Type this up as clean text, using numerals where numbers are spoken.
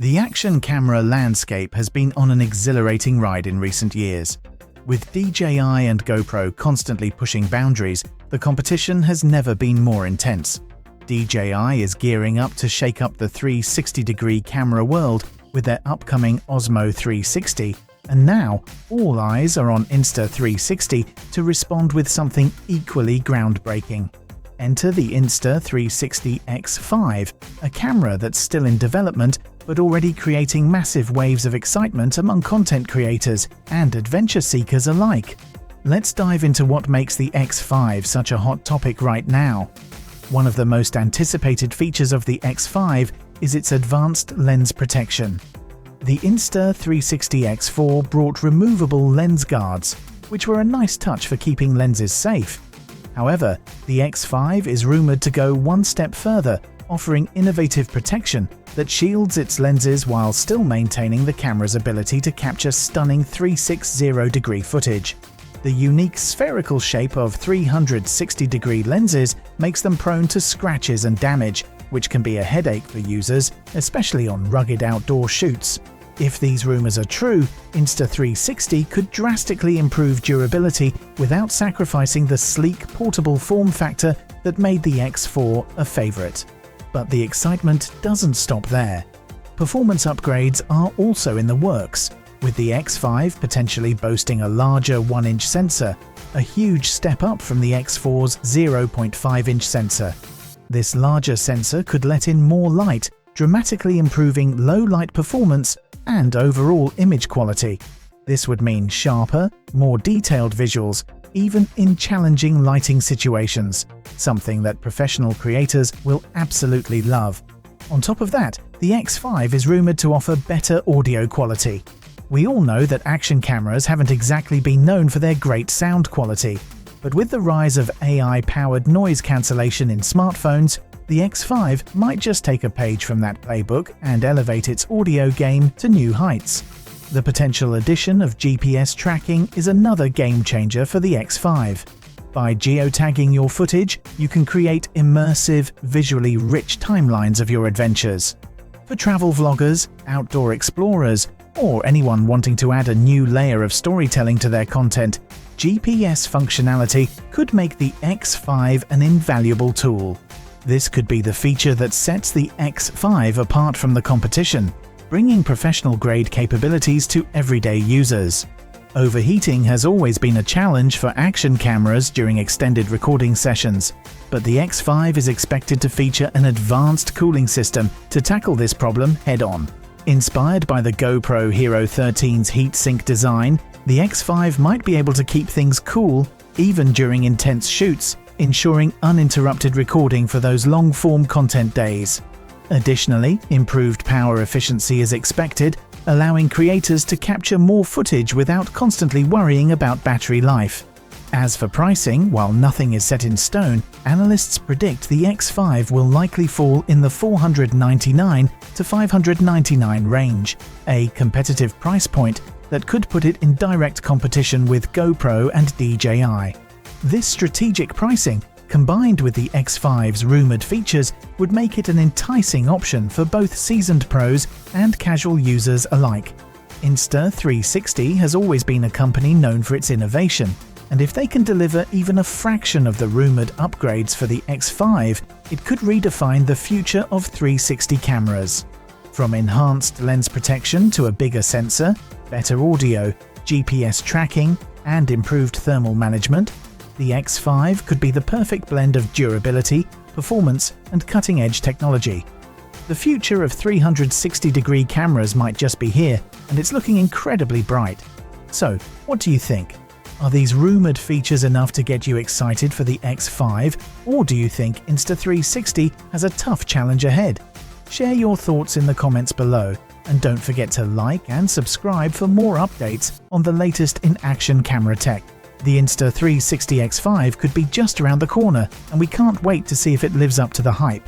The action camera landscape has been on an exhilarating ride in recent years. With DJI and GoPro constantly pushing boundaries, the competition has never been more intense. DJI is gearing up to shake up the 360-degree camera world with their upcoming Osmo 360, and now all eyes are on Insta360 to respond with something equally groundbreaking. Enter the Insta360 X5, a camera that's still in development but already creating massive waves of excitement among content creators and adventure seekers alike. Let's dive into what makes the X5 such a hot topic right now. One of the most anticipated features of the X5 is its advanced lens protection. The Insta360 X4 brought removable lens guards, which were a nice touch for keeping lenses safe. However, the X5 is rumored to go one step further, offering innovative protection that shields its lenses while still maintaining the camera's ability to capture stunning 360-degree footage. The unique spherical shape of 360-degree lenses makes them prone to scratches and damage, which can be a headache for users, especially on rugged outdoor shoots. If these rumors are true, Insta360 could drastically improve durability without sacrificing the sleek, portable form factor that made the X4 a favorite. But the excitement doesn't stop there. Performance upgrades are also in the works, with the X5 potentially boasting a larger 1-inch sensor, a huge step up from the X4's 0.5-inch sensor. This larger sensor could let in more light, dramatically improving low-light performance and overall image quality. This would mean sharper, more detailed visuals, even in challenging lighting situations, something that professional creators will absolutely love. On top of that, the X5 is rumored to offer better audio quality. We all know that action cameras haven't exactly been known for their great sound quality, but with the rise of AI-powered noise cancellation in smartphones, the X5 might just take a page from that playbook and elevate its audio game to new heights. The potential addition of GPS tracking is another game changer for the X5. By geotagging your footage, you can create immersive, visually rich timelines of your adventures. For travel vloggers, outdoor explorers, or anyone wanting to add a new layer of storytelling to their content, GPS functionality could make the X5 an invaluable tool. This could be the feature that sets the X5 apart from the competition, bringing professional-grade capabilities to everyday users. Overheating has always been a challenge for action cameras during extended recording sessions, but the X5 is expected to feature an advanced cooling system to tackle this problem head-on. Inspired by the GoPro Hero 13's heat-sink design, the X5 might be able to keep things cool even during intense shoots, ensuring uninterrupted recording for those long-form content days. Additionally, improved power efficiency is expected, allowing creators to capture more footage without constantly worrying about battery life. As for pricing, while nothing is set in stone, analysts predict the X5 will likely fall in the $499 to $599 range, a competitive price point that could put it in direct competition with GoPro and DJI. This strategic pricing, combined with the X5's rumored features, would make it an enticing option for both seasoned pros and casual users alike. Insta360 has always been a company known for its innovation, and if they can deliver even a fraction of the rumored upgrades for the X5, it could redefine the future of 360 cameras. From enhanced lens protection to a bigger sensor, better audio, GPS tracking, and improved thermal management, the X5 could be the perfect blend of durability, performance, and cutting-edge technology. The future of 360-degree cameras might just be here, and it's looking incredibly bright. So, what do you think? Are these rumored features enough to get you excited for the X5, or do you think Insta360 has a tough challenge ahead? Share your thoughts in the comments below, and don't forget to like and subscribe for more updates on the latest in action camera tech. The Insta360 X5 could be just around the corner, and we can't wait to see if it lives up to the hype.